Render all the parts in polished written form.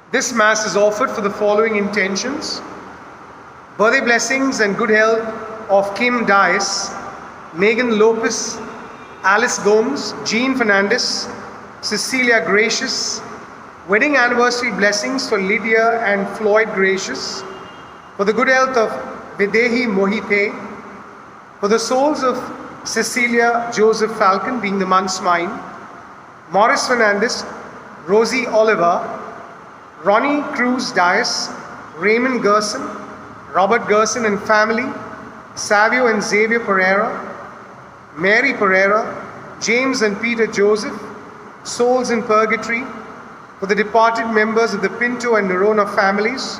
This Mass is offered for the following intentions: birthday blessings and good health of Kim Dias, Megan Lopez, Alice Gomes, Jean Fernandez, Cecilia Gracious, wedding anniversary blessings for Lydia and Floyd Gracious, for the good health of Videhi Mohite, for the souls of Cecilia Joseph Falcon, being the month's mine, Morris Fernandez, Rosie Oliver, Ronnie Cruz Dias, Raymond Gerson, Robert Gerson and family, Savio and Xavier Pereira, Mary Pereira, James and Peter Joseph, souls in purgatory, for the departed members of the Pinto and Nerona families,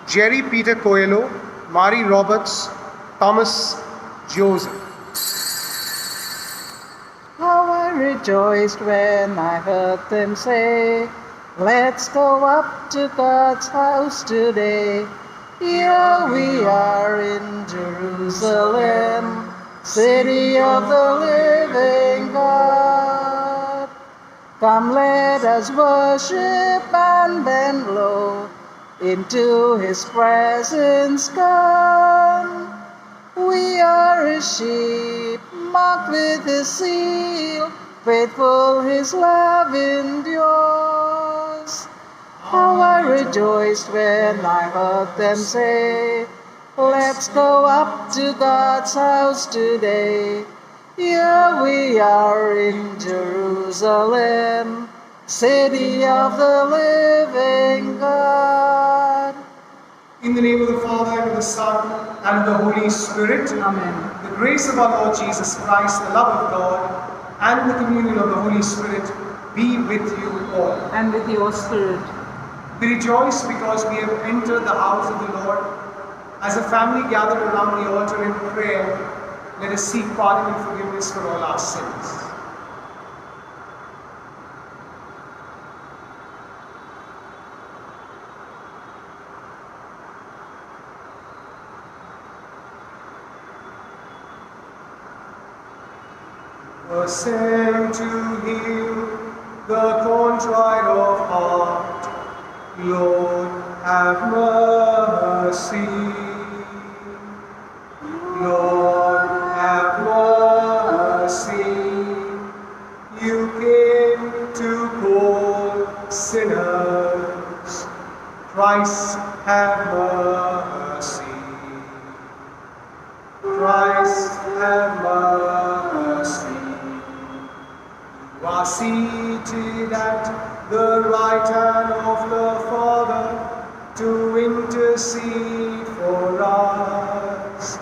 Jerry Peter Coelho, Mari Roberts, Thomas Joseph. How I rejoiced when I heard them say, "Let's go up to God's house today." Here we are in Jerusalem, city of the living God. Come, let us worship and bend low, into His presence come. We are His sheep, marked with His seal, faithful His love endures. How I rejoiced when I heard them say, "Let's go up to God's house today." Here we are in Jerusalem, city of the living God. In the name of the Father, and of the Son, and of the Holy Spirit. Amen. The grace of our Lord Jesus Christ, the love of God, and the communion of the Holy Spirit be with you all. And with your spirit. We rejoice because we have entered the house of the Lord. As a family gathered around the altar in prayer, let us seek pardon and forgiveness for all our sins. Send to heal the contrite of heart. Lord, have mercy. Lord, have mercy. You came to call sinners. Christ, have mercy. Christ, have mercy. You are seated at the right hand of the Father to intercede for us.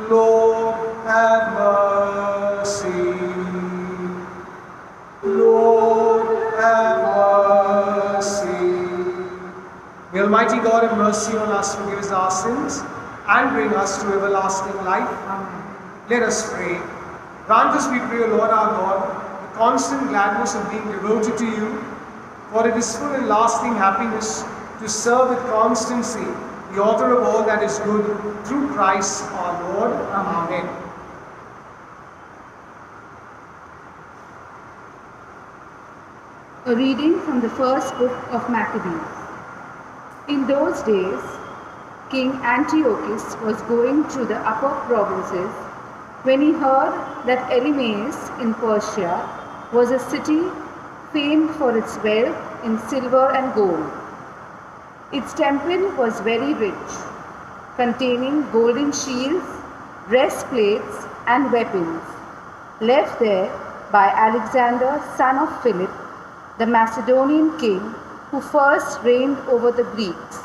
Lord, have mercy. Lord, have mercy. May Almighty God have mercy on us, forgive us our sins, and bring us to everlasting life. Amen. Let us pray. Grant us, we pray, O Lord our God, the constant gladness of being devoted to you, for it is full and lasting happiness to serve with constancy the author of all that is good, through Christ our Lord. Amen. A reading from the first book of Maccabees. In those days, King Antiochus was going through the upper provinces when he heard that Elymais in Persia was a city famed for its wealth in silver and gold. Its temple was very rich, containing golden shields, breastplates, and weapons, left there by Alexander, son of Philip, the Macedonian king who first reigned over the Greeks.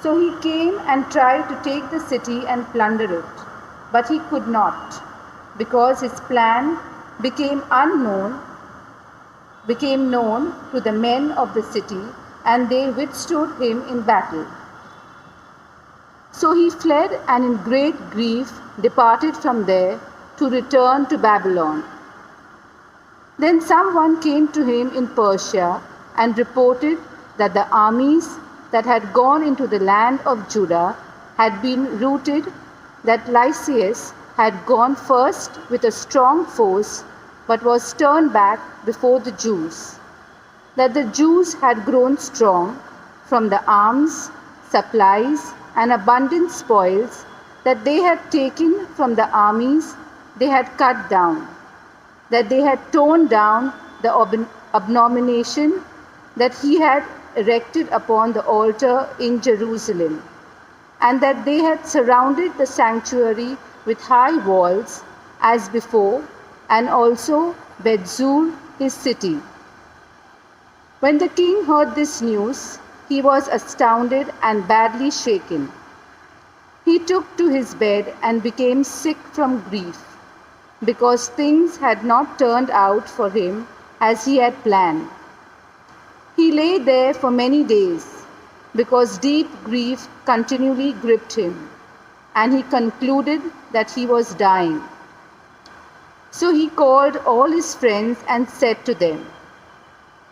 So he came and tried to take the city and plunder it, but he could not, because his plan became known to the men of the city, and they withstood him in battle. So he fled and in great grief departed from there to return to Babylon. Then someone came to him in Persia and reported that the armies that had gone into the land of Judah had been routed, that Lysias had gone first with a strong force, but was turned back before the Jews. that the Jews had grown strong from the arms, supplies, and abundant spoils that they had taken from the armies they had cut down, that they had torn down the abomination that he had erected upon the altar in Jerusalem, and that they had surrounded the sanctuary with high walls as before, and also Bethzur his city. When the king heard this news, he was astounded and badly shaken. He took to his bed and became sick from grief, because things had not turned out for him as he had planned. He lay there for many days, because deep grief continually gripped him, and he concluded that he was dying. So he called all his friends and said to them,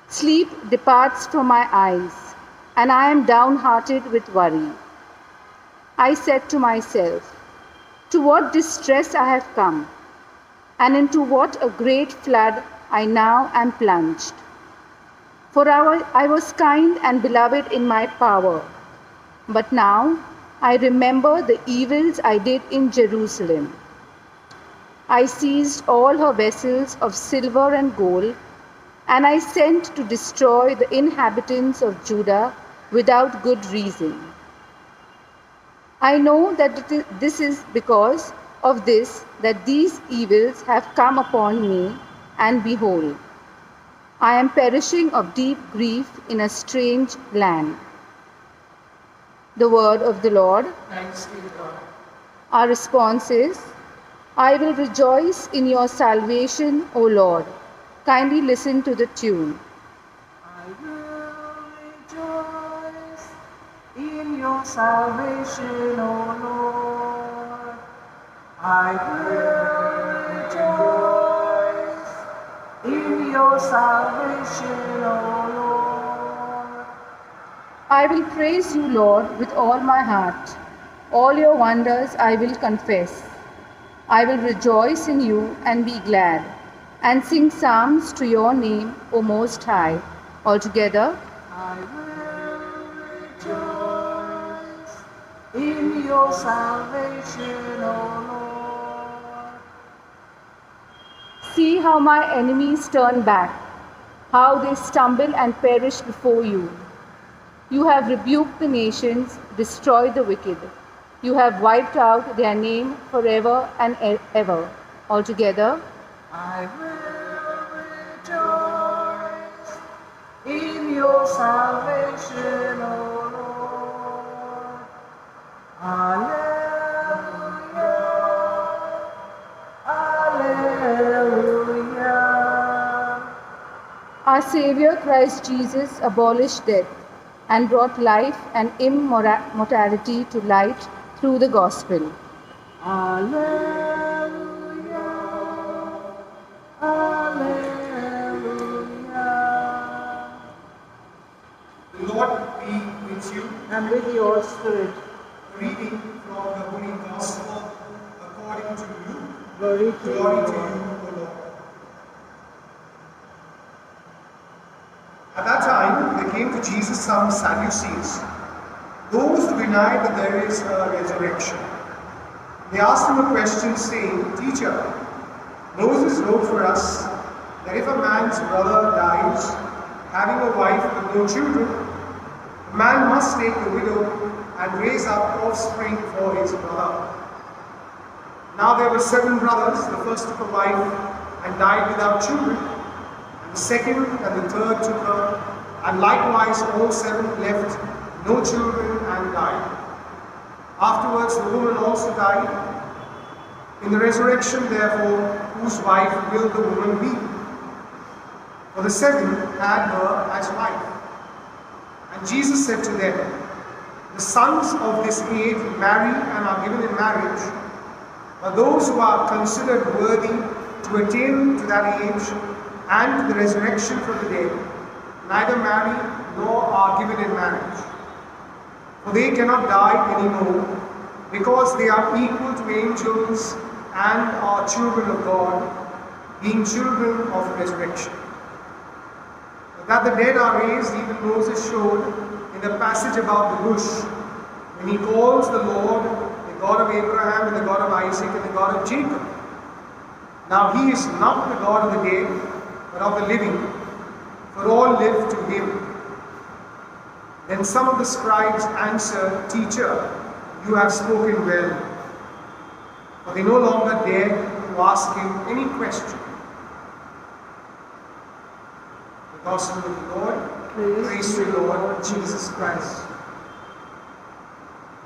"Sleep departs from my eyes, and I am downhearted with worry. I said to myself, to what distress I have come, and into what a great flood I now am plunged. For I was kind and beloved in my power, but now I remember the evils I did in Jerusalem. I seized all her vessels of silver and gold, and I sent to destroy the inhabitants of Judah without good reason. I know that this is because of this that these evils have come upon me, and behold, I am perishing of deep grief in a strange land." The word of the Lord. Thanks be to God. Our response is, "I will rejoice in your salvation, O Lord." Kindly listen to the tune. I will rejoice in your salvation, O Lord. I will rejoice in your salvation, O Lord. I will praise you, Lord, with all my heart. All your wonders I will confess. I will rejoice in you and be glad, and sing psalms to your name, O Most High. Altogether, I will rejoice in your salvation, O Lord. see how my enemies turn back, how they stumble and perish before you. You have rebuked the nations, destroyed the wicked. You have wiped out their name forever and ever. Altogether, I will rejoice in your salvation, O Lord. Alleluia, alleluia. our Savior Christ Jesus abolished death and brought life and immortality to light through the gospel. Alleluia, alleluia. The Lord be with you. And with your spirit, Reading from the Holy Gospel according to Luke. glory to Glory to you. you, O Lord. At that time, there came to Jesus some Sadducees, those who denied that there is a resurrection. They asked him a question, saying, "Teacher, Moses wrote for us that if a man's brother dies, having a wife with no children, the man must take the widow and raise up offspring for his brother. Now there were 7 brothers. The first took a wife and died without children, and the second and the third took her, and likewise all 7 left no children and died. Afterwards the woman also died. In the resurrection, therefore, whose wife will the woman be? For the 7 had her as wife." And Jesus said to them, "The sons of this age marry and are given in marriage, but those who are considered worthy to attain to that age and to the resurrection from the dead neither marry nor are given in marriage. For they cannot die anymore, because they are equal to angels and are children of God, being children of resurrection. that the dead are raised, even Moses showed in the passage about the bush, when he calls the Lord the God of Abraham and the God of Isaac and the God of Jacob. Now he is not the God of the dead, but of the living, for all live to him. Then some of the scribes answered, Teacher, you have spoken well. For they no longer dared to ask him any question. The Gospel of the Lord. Praise to you, Lord Jesus Christ.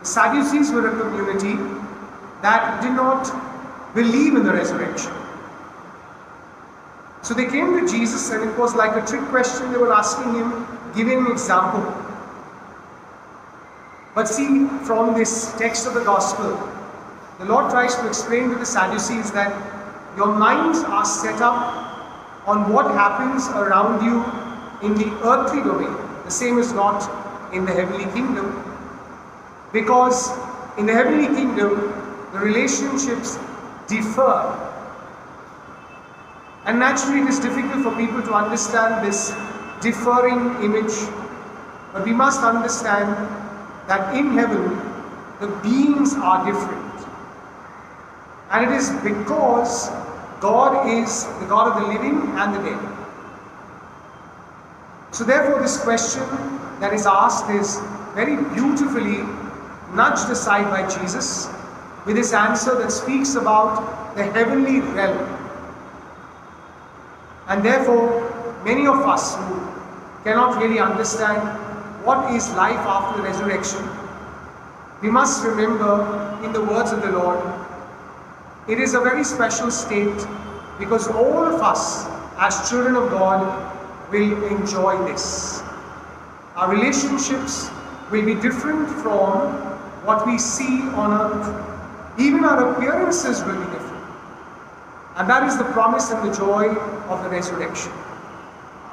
The Sadducees were a community that did not believe in the resurrection. So they came to Jesus, and it was like a trick question they were asking him, giving an example. But see, from this text of the Gospel, the Lord tries to explain to the Sadducees that your minds are set up on what happens around you in the earthly domain. The same is not in the heavenly kingdom. Because in the heavenly kingdom, the relationships differ. And naturally, it is difficult for people to understand this differing image. But we must understand that in heaven, the beings are different. And it is because God is the God of the living and the dead. So therefore, this question that is asked is very beautifully nudged aside by Jesus with his answer that speaks about the heavenly realm. And therefore, many of us who cannot really understand what is life after the resurrection, we must remember in the words of the Lord, it is a very special state because all of us as children of God will enjoy this. Our relationships will be different from what we see on earth. Even our appearances will be different. And that is the promise and the joy of the resurrection.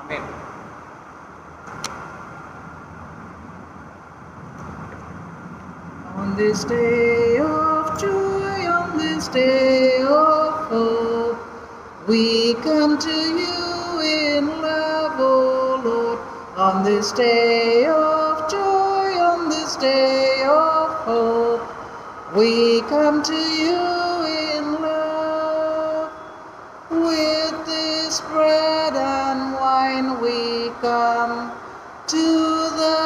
Amen. On this day of joy, on this day of hope, we come to you in love, O Lord. On this day of joy, on this day of hope, we come to you in love. With this bread and wine we come to the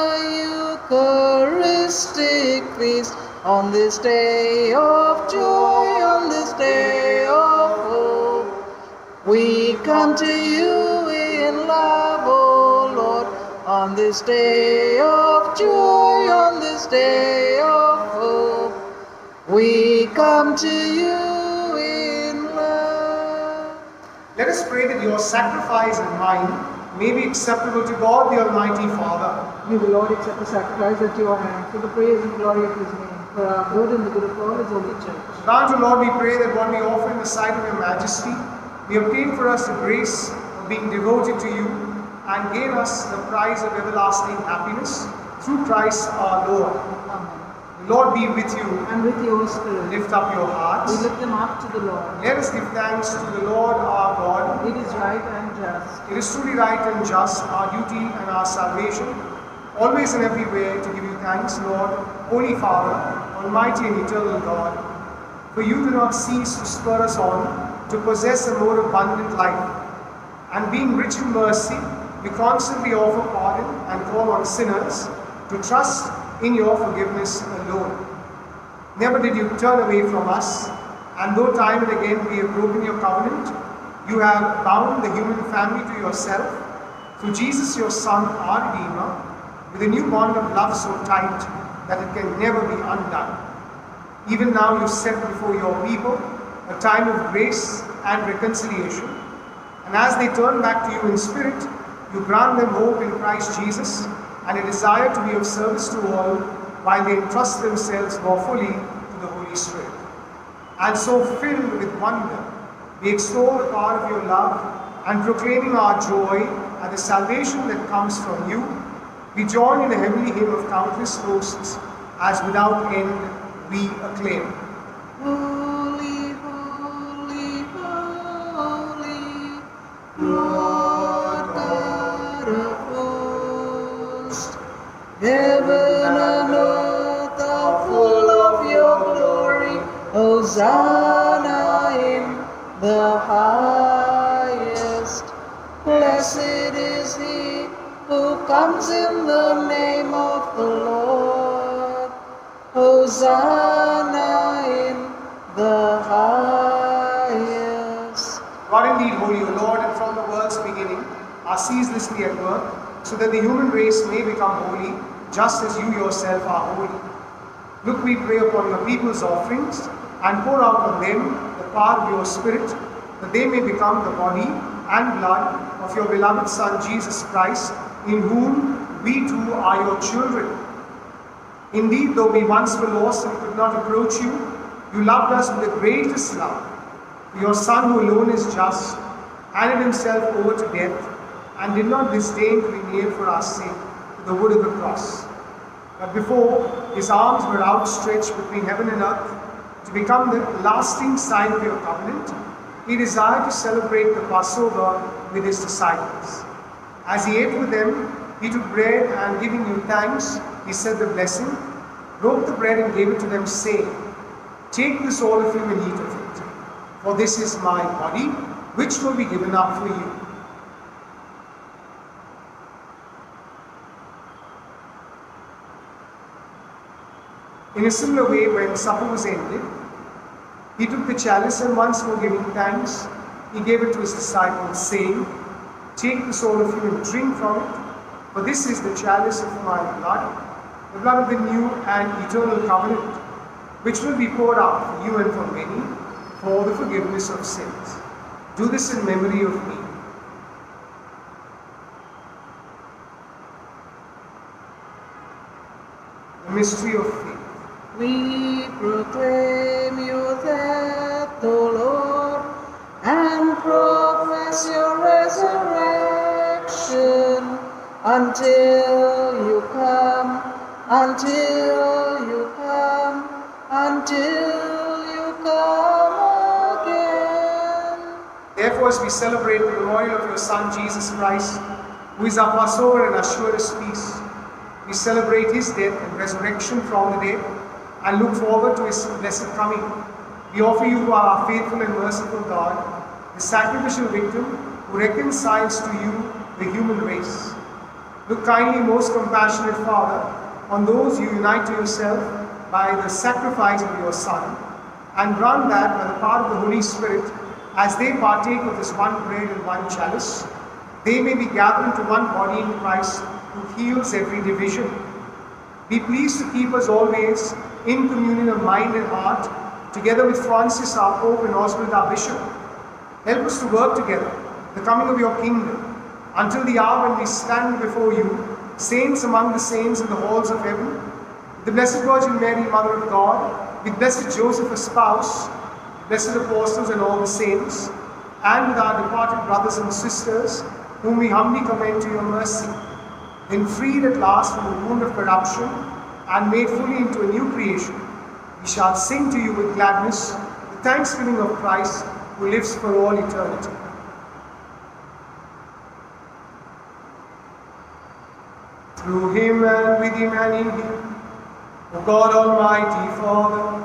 Eucharistic feast. On this day of joy, on this day of hope, we come to you in love, O Lord. On this day of joy, on this day of hope, we come to you in love. Let us pray that your sacrifice and mine may be acceptable to God the Almighty Father. May the Lord accept the sacrifice at your hand for the praise and glory of his name, for our good and the good of all his holy church. Grant, O Lord, we pray that what we offer in the sight of your majesty may obtain for us the grace of being devoted to you and gain us the prize of everlasting happiness through Christ our Lord. Amen. The Lord be with you. And with your spirit, Lift up your hearts. we lift them up to the Lord. Let us give thanks to the Lord our God. It is right and just, It is truly right and just, our duty and our salvation, always and everywhere to give you thanks, Lord, Holy Father, Almighty and eternal God. For you do not cease to spur us on to possess a more abundant life. And being rich in mercy, you constantly offer pardon and call on sinners to trust in your forgiveness alone. Never did you turn away from us, and though time and again we have broken your covenant, you have bound the human family to yourself through Jesus your Son, our Redeemer, with a new bond of love so tight that it can never be undone. Even now you set before your people a time of grace and reconciliation, and as they turn back to you in spirit, you grant them hope in Christ Jesus and a desire to be of service to all while they entrust themselves more fully to the Holy Spirit. And so filled with wonder, we extol the power of your love and proclaiming our joy at the salvation that comes from you, we join in the heavenly hymn of countless hosts as without end we acclaim. Holy, holy, holy, Lord God of Heaven and earth are full of your glory. Hosanna in the highest. Blessed is he who comes in the name of the Lord. Hosanna in the highest. God indeed holy, O Lord, and from the world's beginning are ceaselessly at work, so that the human race may become holy, just as you yourself are holy. Look, we pray, upon your people's offerings, and pour out on them the power of your Spirit, that they may become the body and blood of your beloved Son, Jesus Christ, in whom we too are your children. Indeed, though we once were lost and could not approach you, you loved us with the greatest love. Your Son, who alone is just, handed himself over to death, and did not disdain to be nailed for our sake to the wood of the cross. But before his arms were outstretched between heaven and earth to become the lasting sign of your covenant, he desired to celebrate the Passover with his disciples. As he ate with them, he took bread, and giving you thanks, he said the blessing, broke the bread and gave it to them, saying, "Take this, all of you, and eat of it, for this is my body, which will be given up for you." In a similar way, when supper was ended, he took the chalice, and once more giving thanks, he gave it to his disciples, saying, "Take this, all of you, and drink from it, for this is the chalice of my blood, the blood of the new and eternal covenant, which will be poured out for you and for many, for the forgiveness of sins. Do this in memory of me." The mystery of faith. We proclaim your death, O Lord, and profess your resurrection until you come, until you come, until you come again. Therefore, as we celebrate the memorial of your Son, Jesus Christ, who is our Passover and our surest peace, we celebrate his death and resurrection from the dead, and look forward to his blessed coming. We offer you, who are our faithful and merciful God, the sacrificial victim who reconciles to you the human race. Look kindly, most compassionate Father, on those you unite to yourself by the sacrifice of your Son, and grant that by the power of the Holy Spirit, as they partake of this one bread and one chalice, they may be gathered into one body in Christ, who heals every division. Be pleased to keep us always in communion of mind and heart, together with Francis our Pope and Oswald our Bishop. Help us to work together the coming of your kingdom, until the hour when we stand before you, saints among the saints in the halls of heaven, with the Blessed Virgin Mary, Mother of God, with Blessed Joseph, her spouse, blessed apostles and all the saints, and with our departed brothers and sisters, whom we humbly commend to your mercy. Then freed at last from the wound of corruption, and made fully into a new creation, we shall sing to you with gladness the thanksgiving of Christ, who lives for all eternity. Through him, and with him, and in him, O God Almighty Father,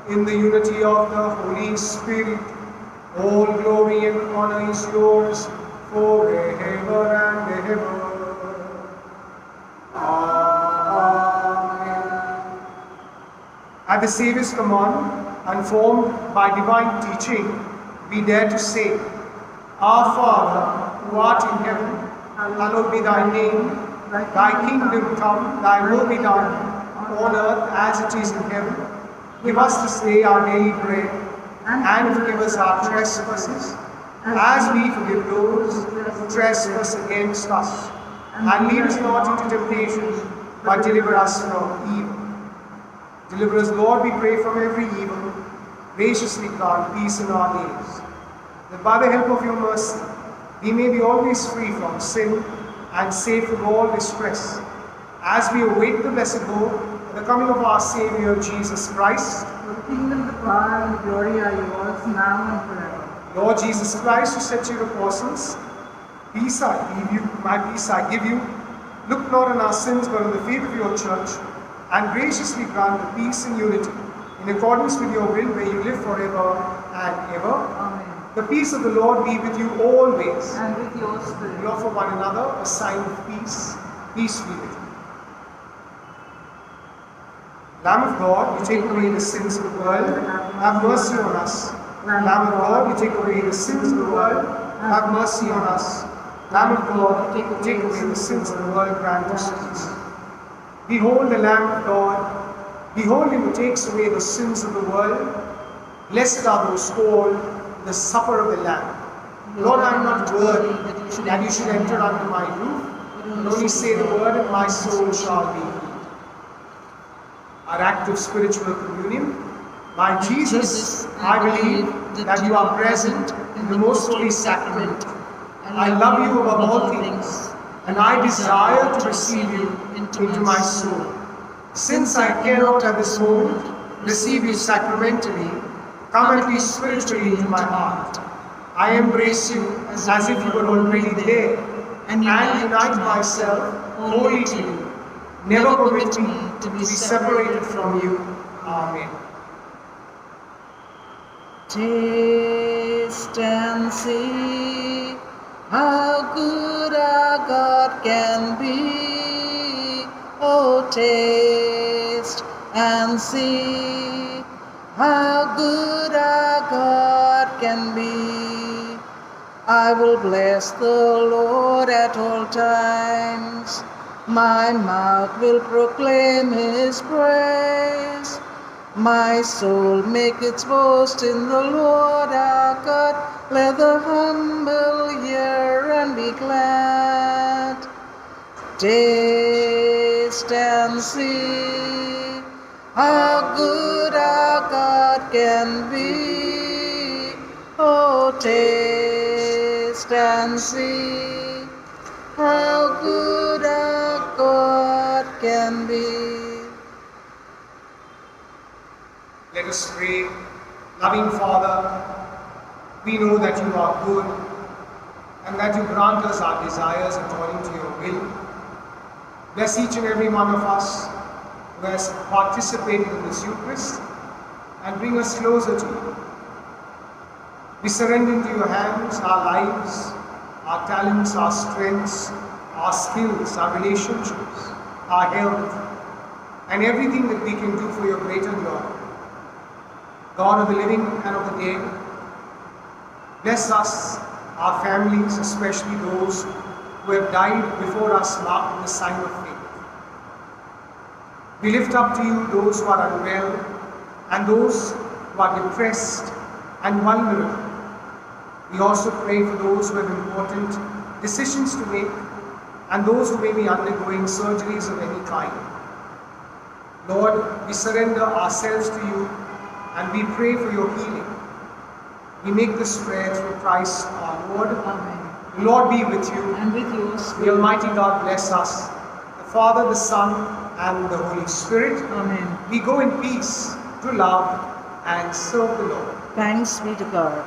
in the unity of the Holy Spirit, all glory and honor is yours forever and ever. At the Saviour's command, and formed by divine teaching, we dare to say, Our Father, who art in heaven, hallowed be thy name. Thy kingdom come, thy will be done, on earth as it is in heaven. Give us this day our daily bread, and forgive us our trespasses, as we forgive those who trespass against us. And lead us not into temptation, but deliver us from evil. Deliver us, Lord, we pray, from every evil. Graciously grant peace in our days, that by the help of your mercy, we may be always free from sin and safe from all distress, as we await the blessed hope of the coming of our Saviour, Jesus Christ. For the kingdom, the power, and the glory are yours, now and forever. Lord Jesus Christ, who said to your apostles, Peace I leave you, my peace I give you. Look not on our sins, but on the faith of your church, and graciously grant the peace and unity, in accordance with your will, where you live forever and ever. Amen. The peace of the Lord be with you always. And with your We spirit. offer one another a sign of peace. Peace be with you. Lamb of God, you take away the sins of the world, have mercy on us. Lamb of God, you take away the sins of the world, have mercy on us. Lamb of God, you take away the sins of the world, grant us peace. Behold the Lamb of God, behold him who takes away the sins of the world. Blessed are those called the supper of the Lamb. Lord, I am not worthy that you should enter under my roof, but only say the word and my soul shall be healed. Our act of spiritual communion. My Jesus, I believe that you are present in the most holy sacrament. I love you above all things, and I desire to receive you into my soul. Since I cannot at this moment receive you sacramentally, come at least spiritually into my heart. I embrace you as if you were already there, and unite myself wholly to you. Never permit me to be separated from you. Amen. Taste and see how good our God can be. Oh, taste and see how good our God can be. I will bless the Lord at all times. My mouth will proclaim his praise. My soul make its boast in the Lord our God. Let the humble hear and be glad. Taste and see how good our God can be. Oh, taste and see how good our God can be. Let us pray. Loving Father, we know that you are good and that you grant us our desires according to your will. Bless each and every one of us who has participated in this Eucharist and bring us closer to you. We surrender into your hands our lives, our talents, our strengths, our skills, our relationships, our health, and everything that we can do for your greater glory. God of the living and of the dead, bless us, our families, especially those who have died before us, marked in the sign of faith. We lift up to you those who are unwell and those who are depressed and vulnerable. We also pray for those who have important decisions to make and those who may be undergoing surgeries of any kind. Lord, we surrender ourselves to you and we pray for your healing. We make this prayer through Christ our Lord. Amen. The Lord be with you. And with your The spirit. Almighty God bless us, the Father, the Son, and the Holy Spirit. Amen. We go in peace to love and serve the Lord. Thanks be to God.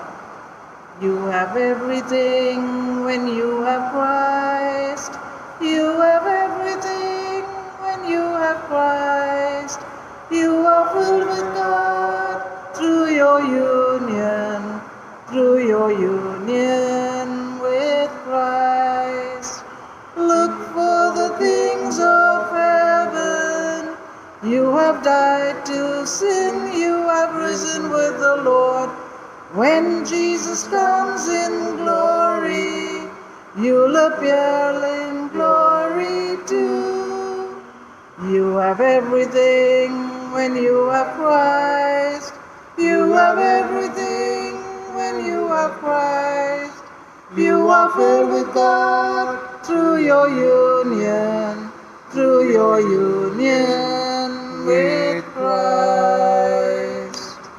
You have everything when you have Christ. You have everything when you have Christ. You are filled with God through your union with Christ. Look for the things of heaven. You have died to sin, you have risen with the Lord. When Jesus comes in glory, you'll appear in glory too. You have everything when you have Christ. You have everything when you have Christ. You are filled with God through your union with